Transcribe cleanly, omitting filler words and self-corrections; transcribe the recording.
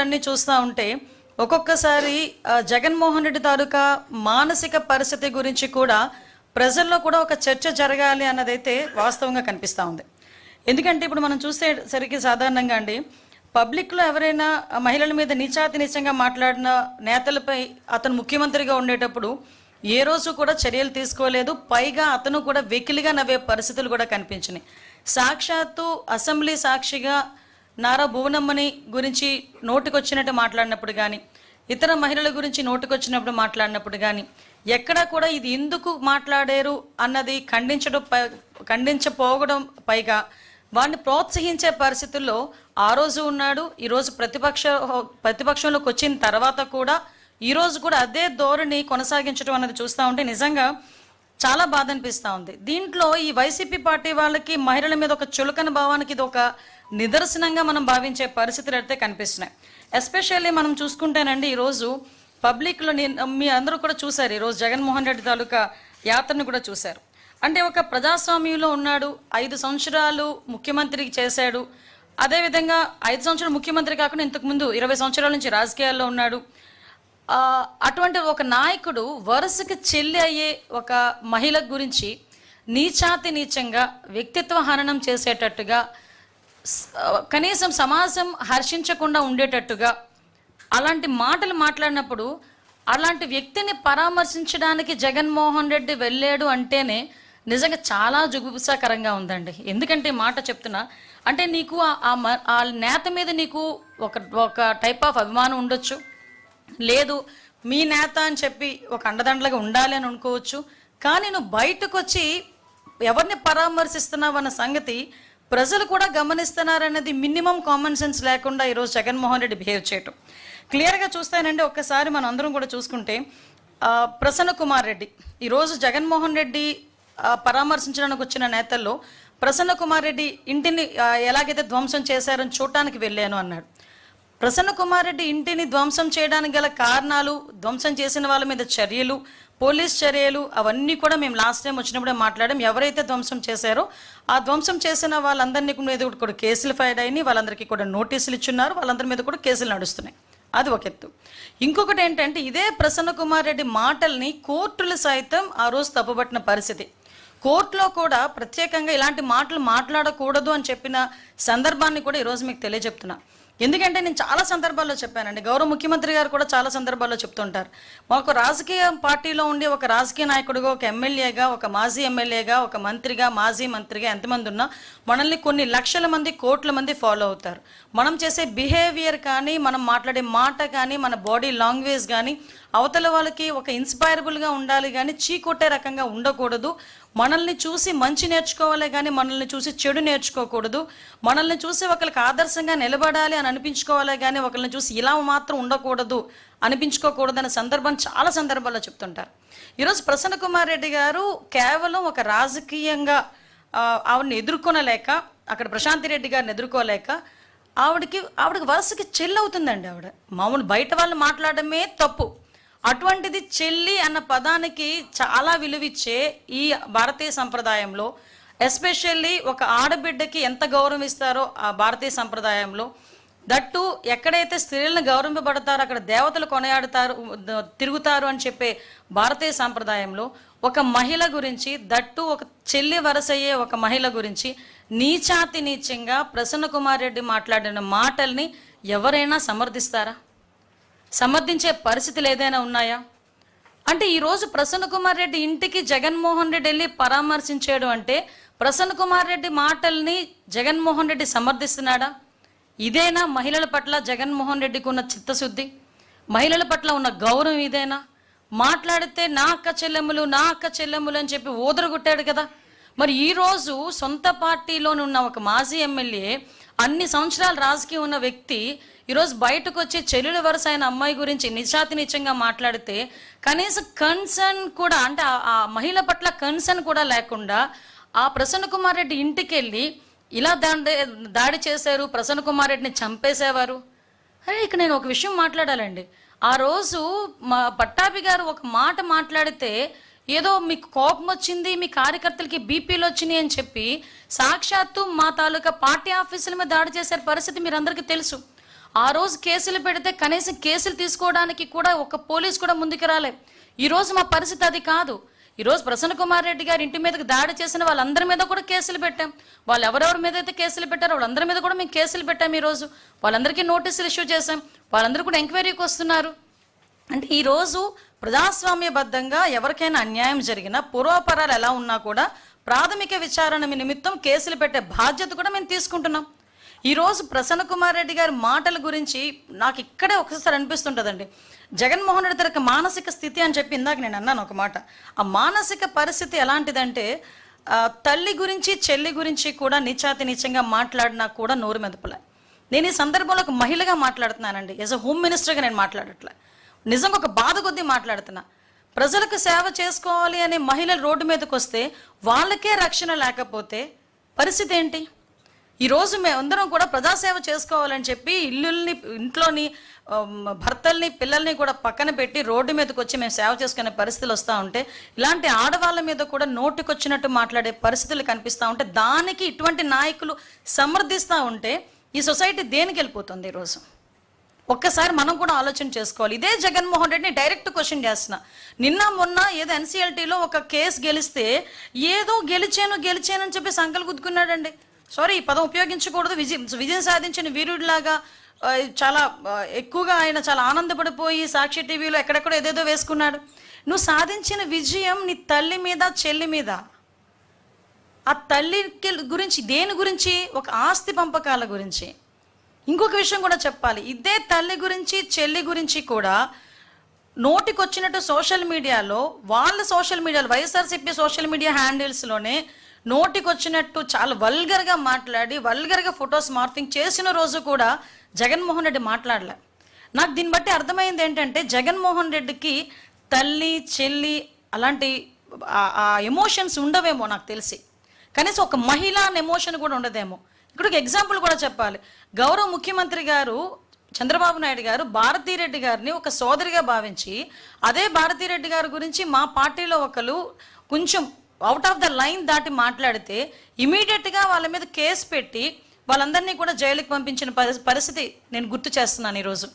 అన్ని చూస్తూ ఉంటే ఒక్కొక్కసారి జగన్మోహన్ రెడ్డి తాలూకా మానసిక పరిస్థితి గురించి కూడా ప్రజల్లో కూడా ఒక చర్చ జరగాలి అన్నదైతే వాస్తవంగా కనిపిస్తూ ఉంది. ఎందుకంటే ఇప్పుడు మనం చూసేసరికి సాధారణంగా అండి పబ్లిక్లో ఎవరైనా మహిళల మీద నీచంగా మాట్లాడిన నేతలపై అతను ముఖ్యమంత్రిగా ఉండేటప్పుడు ఏ రోజు కూడా చర్యలు తీసుకోలేదు. పైగా అతను కూడా వెకిలిగా నవ్వే పరిస్థితులు కూడా కనిపించినాయి. సాక్షాత్తు అసెంబ్లీ సాక్షిగా నారా భువనమ్మని గురించి నోటికొచ్చినట్టు మాట్లాడినప్పుడు కానీ, ఇతర మహిళల గురించి నోటికొచ్చినప్పుడు మాట్లాడినప్పుడు కానీ ఎక్కడా కూడా ఇది ఎందుకు మాట్లాడారు అన్నది ఖండించపోవడం, పైగా వాడిని ప్రోత్సహించే పరిస్థితుల్లో ఆ రోజు ఉన్నాడు. ఈరోజు ప్రతిపక్షంలోకి వచ్చిన తర్వాత కూడా ఈరోజు కూడా అదే ధోరణి కొనసాగించడం అన్నది చూస్తూ ఉంటే నిజంగా చాలా బాధ అనిపిస్తూ ఉంది. దీంట్లో ఈ వైసీపీ పార్టీ వాళ్ళకి మహిళల మీద ఒక చులకన భావానికి ఇది ఒక నిదర్శనంగా మనం భావించే పరిస్థితులు అయితే కనిపిస్తున్నాయి. ఎస్పెషల్లీ మనం చూసుకుంటేనండి ఈరోజు పబ్లిక్లో మీ అందరూ కూడా చూశారు, ఈరోజు జగన్మోహన్ రెడ్డి తాలూకా యాత్రను కూడా చూశారు. అంటే ఒక ప్రజాస్వామ్యంలో ఉన్నాడు, 5 సంవత్సరాలు ముఖ్యమంత్రి చేశాడు. అదేవిధంగా 5 సంవత్సరాలు ముఖ్యమంత్రి కాకుండా ఇంతకుముందు 20 సంవత్సరాల నుంచి రాజకీయాల్లో ఉన్నాడు. అటువంటి ఒక నాయకుడు వరుసకి చెల్లి అయ్యే ఒక మహిళ గురించి నీచంగా వ్యక్తిత్వ హననం చేసేటట్టుగా, కనీసం సమాజం హర్షించకుండా ఉండేటట్టుగా అలాంటి మాటలు మాట్లాడినప్పుడు అలాంటి వ్యక్తిని పరామర్శించడానికి జగన్మోహన్ రెడ్డి వెళ్ళాడు అంటేనే నిజంగా చాలా జుగుప్సాకరంగా ఉందండి. ఎందుకంటే మాట చెప్తున్నా అంటే నీకు ఆ నేత మీద నీకు ఒక టైప్ ఆఫ్ అభిమానం ఉండొచ్చు, లేదు మీ నేత అని చెప్పి ఒక అండదండలుగా ఉండాలి అని అనుకోవచ్చు. కానీ నువ్వు బయటకు వచ్చి ఎవరిని పరామర్శిస్తున్నావు అన్న సంగతి ప్రజలు కూడా గమనిస్తున్నారనేది మినిమం కామన్ సెన్స్ లేకుండా ఈరోజు జగన్మోహన్ రెడ్డి బిహేవ్ చేయటం క్లియర్గా చూస్తానండి. ఒక్కసారి మనం అందరం కూడా చూసుకుంటే ప్రసన్న కుమార్ రెడ్డి ఈరోజు జగన్మోహన్ రెడ్డి పరామర్శించడానికి వచ్చిన నేతల్లో ప్రసన్న కుమార్ రెడ్డి ఇంటిని ఎలాగైతే ధ్వంసం చేశారని చూడటానికి వెళ్ళాను అన్నాడు. ప్రసన్న కుమార్ రెడ్డి ఇంటిని ధ్వంసం చేయడానికి గల కారణాలు, ధ్వంసం చేసిన వాళ్ళ మీద చర్యలు, పోలీస్ చర్యలు అవన్నీ కూడా మేము లాస్ట్ టైం వచ్చినప్పుడే మాట్లాడాం. ఎవరైతే ధ్వంసం చేశారో ఆ ధ్వంసం చేసిన వాళ్ళందరినీ మీద కూడా కేసులు ఫైల్ అయినాయి, వాళ్ళందరికీ కూడా నోటీసులు ఇచ్చున్నారు, వాళ్ళందరి మీద కూడా కేసులు నడుస్తున్నాయి. అది ఒక ఎత్తు. ఇంకొకటి ఏంటంటే ఇదే ప్రసన్న కుమార్ రెడ్డి మాటల్ని కోర్టులు సైతం ఆ రోజు తప్పుపట్టిన పరిస్థితి. కోర్టులో కూడా ప్రత్యేకంగా ఇలాంటి మాటలు మాట్లాడకూడదు అని చెప్పిన సందర్భాన్ని కూడా ఈరోజు మీకు తెలియజెప్తున్నా. ఎందుకంటే నేను చాలా సందర్భాల్లో చెప్పానండి, గౌరవ ముఖ్యమంత్రి గారు కూడా చాలా సందర్భాల్లో చెప్తుంటారు, మాకు రాజకీయ పార్టీలో ఉండి ఒక రాజకీయ నాయకుడిగా, ఒక ఎమ్మెల్యేగా, ఒక మాజీ ఎమ్మెల్యేగా, ఒక మంత్రిగా, మాజీ మంత్రిగా ఎంతమంది ఉన్నా మనల్ని కొన్ని లక్షల మంది, కోట్ల మంది ఫాలో అవుతారు. మనం చేసే బిహేవియర్ కానీ, మనం మాట్లాడే మాట కానీ, మన బాడీ లాంగ్వేజ్ కానీ అవతల వాళ్ళకి ఒక ఇన్స్పైరబుల్గా ఉండాలి కానీ చీకొట్టే రకంగా ఉండకూడదు. మనల్ని చూసి మంచి నేర్చుకోవాలి కానీ మనల్ని చూసి చెడు నేర్చుకోకూడదు. మనల్ని చూసి ఒకరికి ఆదర్శంగా నిలబడాలి అని అనిపించుకోవాలి కానీ ఒకరిని చూసి ఇలా మాత్రం ఉండకూడదు అనిపించుకోకూడదు అనే సందర్భం చాలా సందర్భాల్లో చెప్తుంటారు. ఈరోజు ప్రసన్న కుమార్ రెడ్డి గారు కేవలం ఒక రాజకీయంగా ఆవిడని ఎదుర్కొనలేక, అక్కడ ప్రశాంతి రెడ్డి గారిని ఎదుర్కోలేక ఆవిడకి వరుసకి చెల్లి అవుతుందండి. ఆవిడ మామూలు బయట వాళ్ళు మాట్లాడమే తప్పు, అటువంటిది చెల్లి అన్న పదానికి చాలా విలువిచ్చే ఈ భారతీయ సంప్రదాయంలో, ఎస్పెషల్లీ ఒక ఆడబిడ్డకి ఎంత గౌరవం ఇస్తారో ఆ భారతీయ సంప్రదాయంలో, దట్టు ఎక్కడైతే స్త్రీలను గౌరవింపబడతారో అక్కడ దేవతలు కొనయాడుతారు, తిరుగుతారు అని చెప్పే భారతీయ సంప్రదాయంలో ఒక మహిళ గురించి, దట్టు ఒక చెల్లి వరసయ్యే ఒక మహిళ గురించి నీచంగా ప్రసన్న కుమార్ రెడ్డి మాట్లాడిన మాటల్ని ఎవరైనా సమర్థిస్తారా? సమర్థించే పరిస్థితులు ఏదైనా ఉన్నాయా? అంటే ఈరోజు ప్రసన్న కుమార్ రెడ్డి ఇంటికి జగన్మోహన్ రెడ్డి వెళ్ళి పరామర్శించాడు అంటే ప్రసన్న కుమార్ రెడ్డి మాటల్ని జగన్మోహన్ రెడ్డి సమర్థిస్తున్నాడా? ఇదేనా మహిళల పట్ల జగన్మోహన్ రెడ్డికి ఉన్న చిత్తశుద్ధి, మహిళల పట్ల ఉన్న గౌరవం ఇదేనా? మాట్లాడితే నా అక్క చెల్లెములు అని చెప్పి ఊదరగొట్టాడు కదా. మరి ఈరోజు సొంత పార్టీలోని ఉన్న ఒక మాజీ ఎమ్మెల్యే, అన్ని సంవత్సరాలు రాజకీయం ఉన్న వ్యక్తి ఈరోజు బయటకు వచ్చి చెల్లెలు వరుస అయిన అమ్మాయి గురించి నీచంగా మాట్లాడితే కనీసం కన్సర్న్ కూడా, అంటే ఆ మహిళ పట్ల కన్సర్న్ కూడా లేకుండా ఆ ప్రసన్న కుమార్ రెడ్డి ఇంటికి వెళ్ళి ఇలా దాడి చేశారు, ప్రసన్న కుమార్ రెడ్డిని చంపేసేవారు. అరే ఇక నేను ఒక విషయం మాట్లాడాలండి. ఆ రోజు మా పట్టాభి గారు ఒక మాట మాట్లాడితే ఏదో మీకు కోపం వచ్చింది, మీ కార్యకర్తలకి బీపీలు వచ్చినాయి అని చెప్పి సాక్షాత్తు మా తాలూకా పార్టీ ఆఫీసుల మీద దాడి చేసే పరిస్థితి మీరందరికీ తెలుసు. ఆ రోజు కేసులు పెడితే కనీసం కేసులు తీసుకోవడానికి కూడా ఒక పోలీస్ కూడా ముందుకు రాలే. ఈరోజు మా పరిస్థితి అది కాదు. ఈరోజు ప్రసన్న కుమార్ రెడ్డి గారి ఇంటి మీదకి దాడి చేసిన వాళ్ళందరి మీద కూడా కేసులు పెట్టాం. వాళ్ళు ఎవరెవరి మీద అయితే కేసులు పెట్టారో వాళ్ళందరి మీద కూడా మేము కేసులు పెట్టాం. ఈరోజు వాళ్ళందరికీ నోటీసులు ఇష్యూ చేశాం. వాళ్ళందరూ కూడా ఎంక్వైరీకి వస్తున్నారు. అంటే ఈరోజు ప్రజాస్వామ్యబద్ధంగా ఎవరికైనా అన్యాయం జరిగినా పూర్వాపరాలు ఎలా ఉన్నా కూడా ప్రాథమిక విచారణ నిమిత్తం కేసులు పెట్టే బాధ్యత కూడా మేము తీసుకుంటున్నాం. ఈరోజు ప్రసన్న కుమార్ రెడ్డి గారి మాటల గురించి నాకు ఇక్కడే ఒకసారి అనిపిస్తుంటుందండి. జగన్మోహన్ రెడ్డి గారి మానసిక స్థితి అని చెప్పి ఇందాక నేను అన్నాను ఒక మాట. ఆ మానసిక పరిస్థితి ఎలాంటిదంటే తల్లి గురించి చెల్లి గురించి కూడా నీచంగా మాట్లాడినా కూడా నోరు మెదపలే. నేను ఈ సందర్భంలో ఒక మహిళగా మాట్లాడుతున్నానండి. యాజ్ అ హోమ్ మినిస్టర్గా నేను మాట్లాడట్లే, నిజంగా ఒక బాధ కొద్దీ మాట్లాడుతున్నా. ప్రజలకు సేవ చేసుకోవాలి అనే మహిళలు రోడ్డు మీదకి వస్తే వాళ్ళకే రక్షణ లేకపోతే పరిస్థితి ఏంటి? ఈరోజు మేమందరం కూడా ప్రజాసేవ చేసుకోవాలని చెప్పి ఇంట్లోని భర్తల్ని పిల్లల్ని కూడా పక్కన పెట్టి రోడ్డు మీదకి వచ్చి మేము సేవ చేసుకునే పరిస్థితులు వస్తూ ఉంటే, ఇలాంటి ఆడవాళ్ళ మీద కూడా నోటికొచ్చినట్టు మాట్లాడే పరిస్థితులు కనిపిస్తూ ఉంటే, దానికి ఇటువంటి నాయకులు సమర్థిస్తూ ఉంటే ఈ సొసైటీ దేనికి వెళ్ళిపోతుంది? ఈరోజు ఒక్కసారి మనం కూడా ఆలోచన చేసుకోవాలి. ఇదే జగన్మోహన్ రెడ్డిని డైరెక్ట్ క్వశ్చన్ చేస్తున్నా. నిన్న మొన్న ఏదో ఎన్సీఎల్టీలో ఒక కేసు గెలిస్తే ఏదో గెలిచానని చెప్పి సంకలు గుద్దుకున్నాడండి. సారీ, ఈ పదం ఉపయోగించకూడదు. విజయం సాధించిన వీరుడిలాగా చాలా ఎక్కువగా ఆయన చాలా ఆనందపడిపోయి సాక్షి టీవీలో ఎక్కడెక్కడో ఏదేదో వేసుకున్నాడు. నువ్వు సాధించిన విజయం నీ తల్లి మీద చెల్లి మీద. ఆ తల్లి గురించి దేని గురించి? ఒక ఆస్తి పంపకాల గురించి. ఇంకొక విషయం కూడా చెప్పాలి. ఇదే తల్లి గురించి చెల్లి గురించి కూడా నోటికొచ్చినట్టు సోషల్ మీడియాలో వైఎస్ఆర్సీపీ సోషల్ మీడియా హ్యాండిల్స్లోనే నోటికొచ్చినట్టు చాలా వల్గర్గా మాట్లాడి వల్గర్గా ఫొటోస్ మార్ఫింగ్ చేసిన రోజు కూడా జగన్మోహన్ రెడ్డి మాట్లాడలే. నాకు దీన్ని బట్టి అర్థమైంది ఏంటంటే జగన్మోహన్ రెడ్డికి తల్లి చెల్లి అలాంటి ఆ ఎమోషన్స్ ఉండవేమో నాకు తెలిసి. కనీసం ఒక మహిళ అనే ఎమోషన్ కూడా ఉండదేమో. ఇక్కడ ఒక ఎగ్జాంపుల్ కూడా చెప్పాలి. గౌరవ ముఖ్యమంత్రి గారు చంద్రబాబు నాయుడు గారు భారతీరెడ్డి గారిని ఒక సోదరిగా భావించి, అదే భారతీరెడ్డి గారి గురించి మా పార్టీలో ఒకరు కొంచెం అవుట్ ఆఫ్ ద లైన్ దాటి మాట్లాడితే ఇమీడియట్గా వాళ్ళ మీద కేసు పెట్టి వాళ్ళందరినీ కూడా జైలుకి పంపించిన పరిస్థితి నేను గుర్తు చేస్తున్నాను ఈరోజు.